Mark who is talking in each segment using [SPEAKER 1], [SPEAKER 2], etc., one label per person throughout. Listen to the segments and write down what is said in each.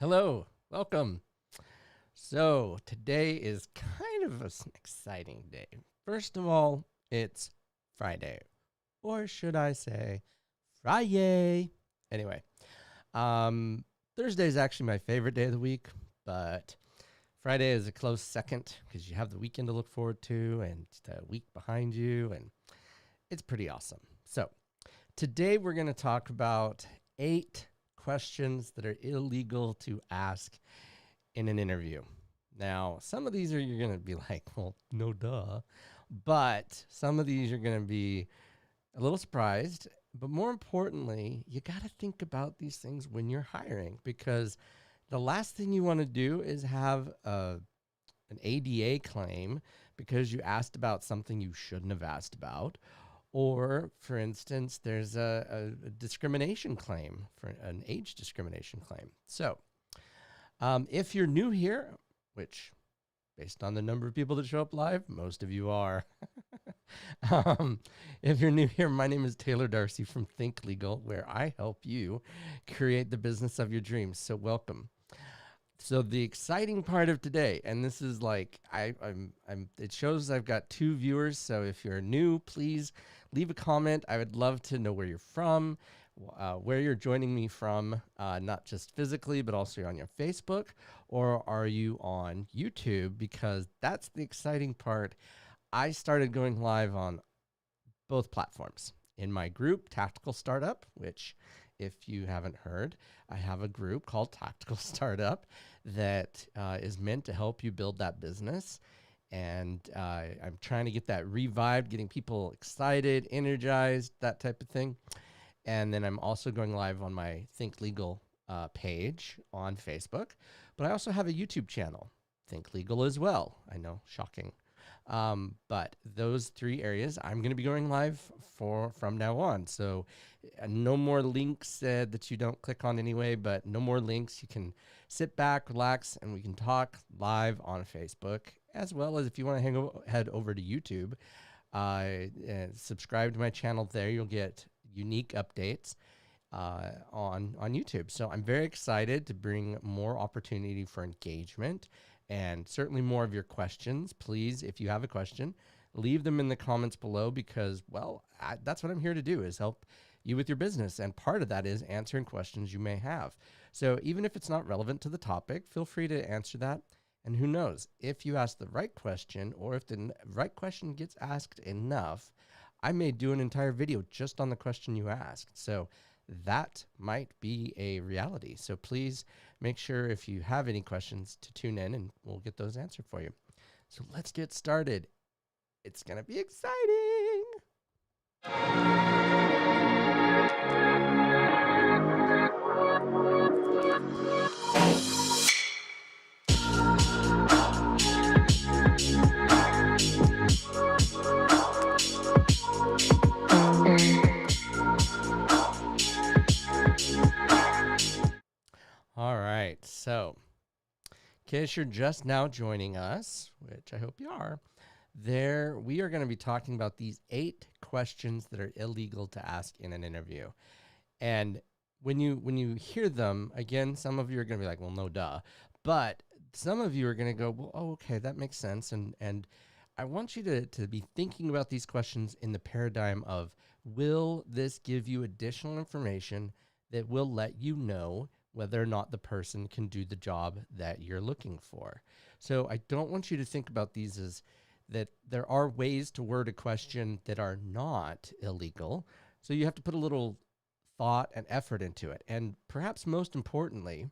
[SPEAKER 1] Hello, welcome. So, today is kind of an exciting day. First of all, it's Friday, or should I say, Friday. Anyway, um, Thursday is actually my favorite day of the week, but Friday is a close second because you have the weekend to look forward to and the week behind you, and it's pretty awesome. So, today we're going to talk about 8 questions that are illegal to ask in an interview. Now, some of these you're going to be like, well, no duh. But some of these you're going to be a little surprised. But more importantly, you got to think about these things when you're hiring, because the last thing you want to do is have an ADA claim because you asked about something you shouldn't have asked about. Or, for instance, there's a discrimination claim, for an age discrimination claim. So, if you're new here, which based on the number of people that show up live, most of you are. If you're new here, my name is Taylor Darcy from Think Legal, where I help you create the business of your dreams. So welcome. So the exciting part of today, and this is like it shows I've got 2 viewers. So if you're new, please leave a comment. I would love to know where you're from, where you're joining me from, not just physically, but also on your Facebook, or are you on YouTube? Because that's the exciting part. I started going live on both platforms. In my group, Tactical Startup, which if you haven't heard, I have a group called Tactical Startup that is meant to help you build that business. And I'm trying to get that revived, getting people excited, energized, that type of thing. And then I'm also going live on my Think Legal page on Facebook. But I also have a YouTube channel, Think Legal as well. I know, shocking. But those 3 areas I'm going to be going live from now on. So no more links that you don't click on anyway, but no more links. You can sit back, relax, and we can talk live on Facebook, as well as if you want to head over to YouTube, subscribe to my channel there. You'll get unique updates on YouTube. So I'm very excited to bring more opportunity for engagement and certainly more of your questions. Please, if you have a question, leave them in the comments below, because, well, that's what I'm here to do, is help you with your business. And part of that is answering questions you may have. So even if it's not relevant to the topic, feel free to answer that. And who knows, if you ask the right question, or if the right question gets asked enough, I may do an entire video just on the question you asked. So that might be a reality. So please make sure, if you have any questions, to tune in and we'll get those answered for you. So let's get started. It's going to be exciting. All right, so in case you're just now joining us, which I hope you are, we are going to be talking about these 8 questions that are illegal to ask in an interview. And when you hear them, again, some of you are going to be like, well, no duh. But some of you are going to go, well, oh, okay, that makes sense. And I want you to be thinking about these questions in the paradigm of, will this give you additional information that will let you know whether or not the person can do the job that you're looking for? So I don't want you to think about these as that there are ways to word a question that are not illegal. So you have to put a little thought and effort into it. And perhaps most importantly,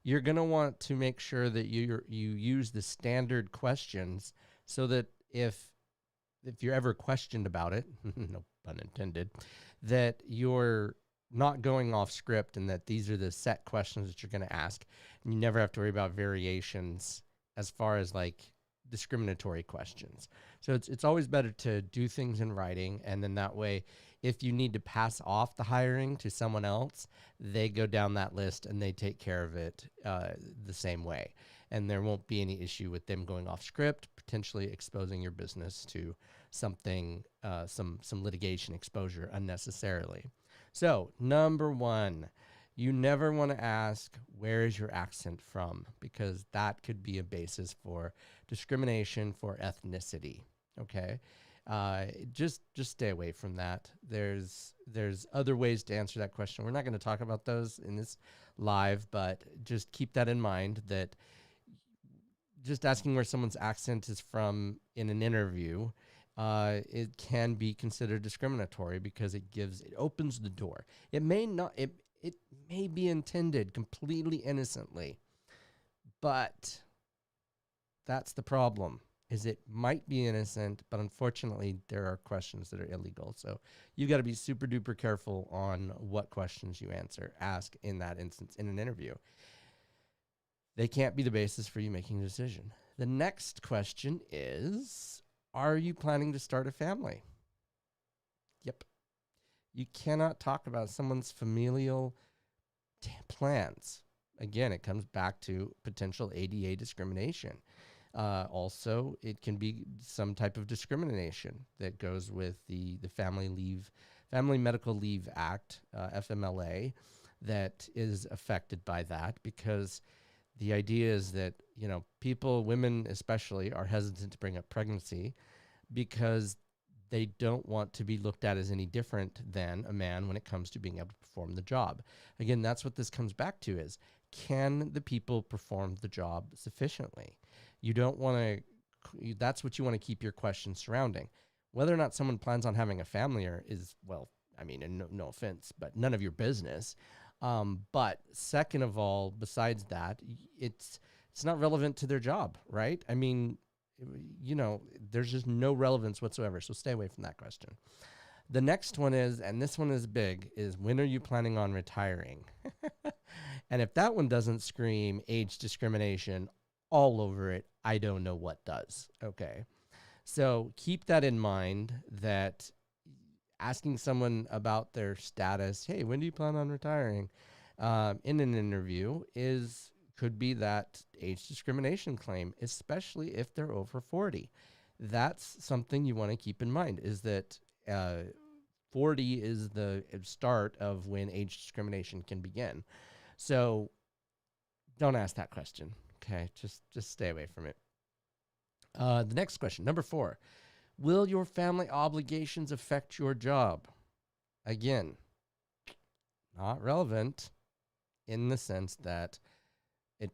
[SPEAKER 1] you're going to want to make sure that you use the standard questions, so that if you're ever questioned about it, no pun intended, that you're not going off script, and that these are the set questions that you're going to ask, and you never have to worry about variations as far as like discriminatory questions. So it's always better to do things in writing, and then that way, if you need to pass off the hiring to someone else, they go down that list and they take care of it the same way, and there won't be any issue with them going off script, potentially exposing your business to something, some litigation exposure unnecessarily. So number 1, You never want to ask, where is your accent from? Because that could be a basis for discrimination for ethnicity. Okay. Just stay away from that. There's other ways to answer that question. We're not going to talk about those in this live, but just keep that in mind, that just asking where someone's accent is from in an interview, it can be considered discriminatory because it opens the door. It may not, it may be intended completely innocently, but that's the problem. Is it might be innocent, but unfortunately there are questions that are illegal. So you got to be super duper careful on what questions you ask in that instance in an interview. They can't be the basis for you making a decision. The next question is, are you planning to start a family? Yep. You cannot talk about someone's familial plans. Again, it comes back to potential ADA discrimination. Also, it can be some type of discrimination that goes with the Family Medical Leave Act, FMLA, that is affected by that, because the idea is that, women especially, are hesitant to bring up pregnancy because they don't want to be looked at as any different than a man when it comes to being able to perform the job. Again, that's what this comes back to, is, can the people perform the job sufficiently? You don't want to, that's what you want to keep your questions surrounding. Whether or not someone plans on having a family is, well, I mean, no offense, but none of your business. But second of all, besides that, it's not relevant to their job, right? I mean, there's just no relevance whatsoever. So stay away from that question. The next one is, and this one is big, is, when are you planning on retiring? And if that one doesn't scream age discrimination all over it, I don't know what does. Okay. So keep that in mind, that asking someone about their status, hey, when do you plan on retiring, in an interview could be that age discrimination claim, especially if they're over 40. That's something you want to keep in mind, is that 40 is the start of when age discrimination can begin. So don't ask that question. Okay, just stay away from it. The next question, number 4. Will your family obligations affect your job? Again, not relevant in the sense that it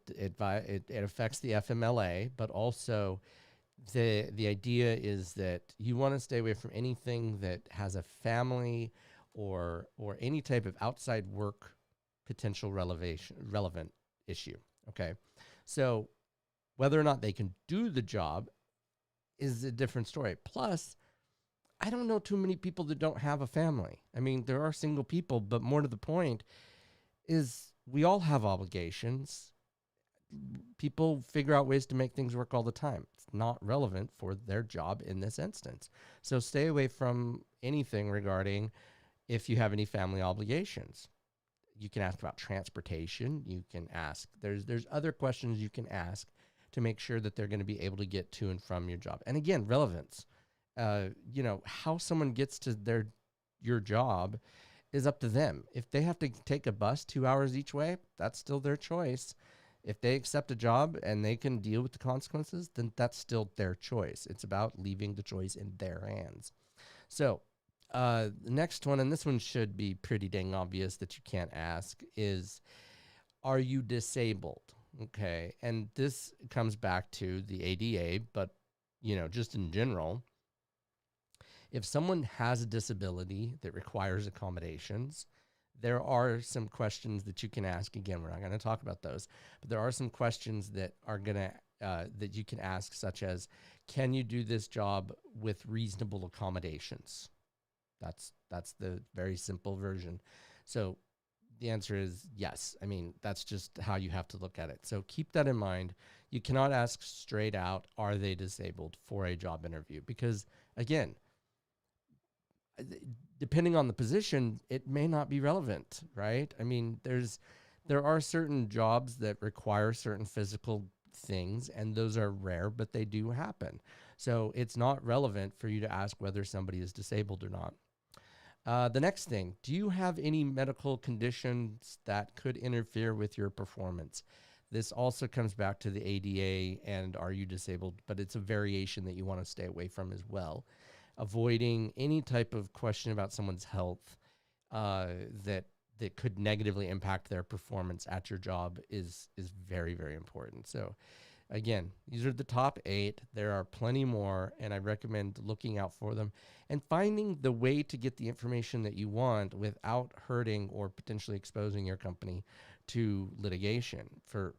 [SPEAKER 1] affects the FMLA, but also the idea is that you want to stay away from anything that has a family or any type of outside work potential relevant issue. Okay, so whether or not they can do the job is a different story. Plus, I don't know too many people that don't have a family. I mean, there are single people, but more to the point is, we all have obligations. People figure out ways to make things work all the time. It's not relevant for their job in this instance. So stay away from anything regarding if you have any family obligations. You can ask about transportation. You can ask, there's other questions you can ask to make sure that they're going to be able to get to and from your job. And again, relevance. How someone gets to your job is up to them. If they have to take a bus 2 hours each way, that's still their choice. If they accept a job and they can deal with the consequences, then that's still their choice. It's about leaving the choice in their hands. So the next one, and this one should be pretty dang obvious that you can't ask, is, are you disabled? Okay. And this comes back to the ADA, but, just in general, if someone has a disability that requires accommodations, there are some questions that you can ask. Again, we're not going to talk about those, but there are some questions that are going to that you can ask, such as, can you do this job with reasonable accommodations? That's the very simple version. So the answer is yes. I mean, that's just how you have to look at it. So keep that in mind. You cannot ask straight out, are they disabled, for a job interview? Because again, depending on the position, it may not be relevant, right? I mean, there are certain jobs that require certain physical things, and those are rare, but they do happen. So it's not relevant for you to ask whether somebody is disabled or not. The next thing, do you have any medical conditions that could interfere with your performance? This also comes back to the ADA and are you disabled, but it's a variation that you want to stay away from as well. Avoiding any type of question about someone's health that could negatively impact their performance at your job is very, very important. So again, these are the top 8. There are plenty more, and I recommend looking out for them and finding the way to get the information that you want without hurting or potentially exposing your company to litigation for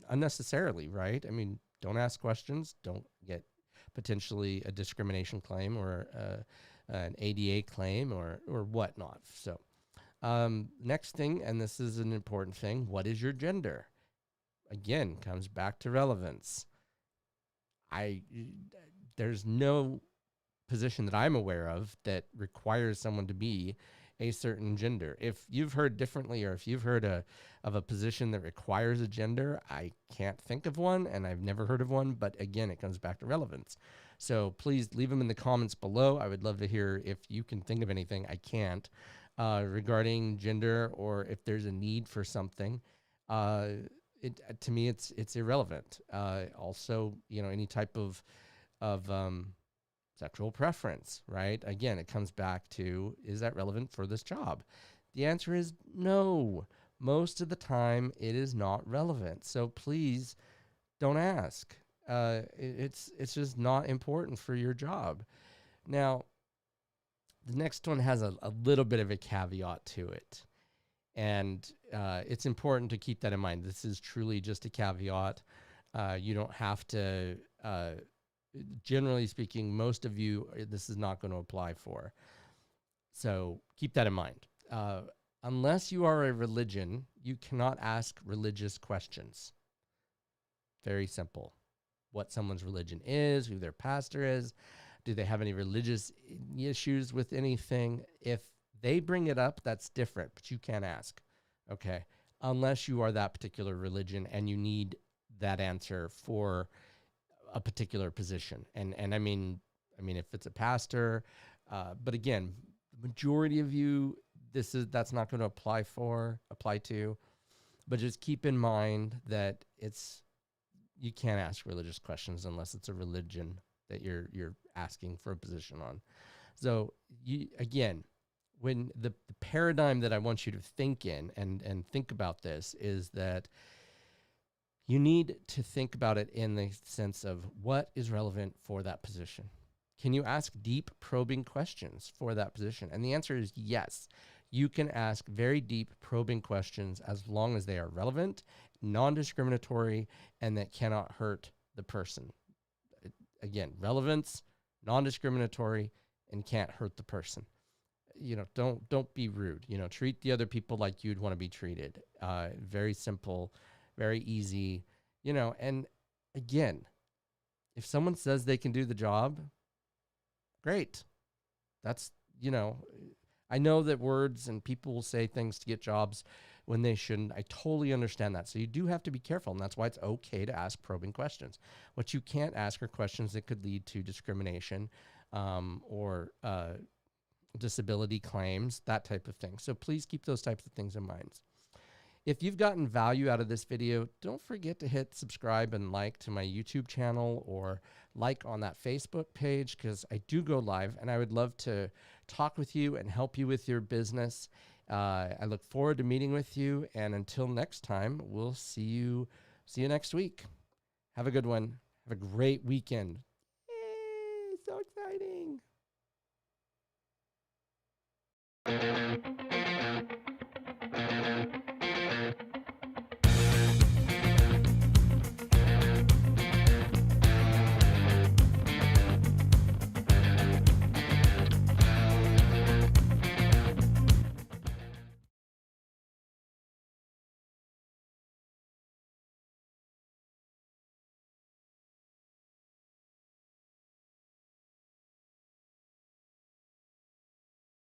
[SPEAKER 1] unnecessarily, right? I mean, don't ask questions, don't get potentially a discrimination claim or an ADA claim or whatnot. So next thing, and this is an important thing, what is your gender? Again, comes back to relevance. There's no position that I'm aware of that requires someone to be a certain gender. If you've heard differently, or if you've heard of a position that requires a gender, I can't think of one, and I've never heard of one. But again, it comes back to relevance. So please leave them in the comments below. I would love to hear if you can think of anything. I can't regarding gender, or if there's a need for something. To me, it's irrelevant. Also, any type of sexual preference, right? Again, it comes back to, is that relevant for this job? The answer is no. Most of the time, it is not relevant. So please don't ask. It's just not important for your job. Now, the next one has a little bit of a caveat to it. And it's important to keep that in mind. This is truly just a caveat. You don't have to, generally speaking, most of you, this is not going to apply for. So keep that in mind. Unless you are a religion, you cannot ask religious questions. Very simple. What someone's religion is, who their pastor is, do they have any religious issues with anything? If they bring it up, that's different, but you can't ask, okay? Unless you are that particular religion and you need that answer for a particular position. And I mean, if it's a pastor, but again, the majority of you, that's not going to apply to, but just keep in mind that you can't ask religious questions unless it's a religion that you're asking for a position on. So again, when the paradigm that I want you to think in and think about this is that you need to think about it in the sense of what is relevant for that position. Can you ask deep probing questions for that position? And the answer is yes. You can ask very deep probing questions as long as they are relevant, non-discriminatory, and that cannot hurt the person. Again, relevance, non-discriminatory, and can't hurt the person. Don't be rude. Treat the other people like you'd want to be treated. Very simple, very easy. And again, if someone says they can do the job, great. That's, I know that words and people will say things to get jobs when they shouldn't. I totally understand that. So you do have to be careful, and that's why it's okay to ask probing questions. What you can't ask are questions that could lead to discrimination or disability claims, that type of thing. So please keep those types of things in mind. If you've gotten value out of this video, don't forget to hit subscribe and like to my YouTube channel or like on that Facebook page, because I do go live and I would love to talk with you and help you with your business. I look forward to meeting with you. And until next time, we'll see you next week. Have a good one. Have a great weekend. Yay, so exciting.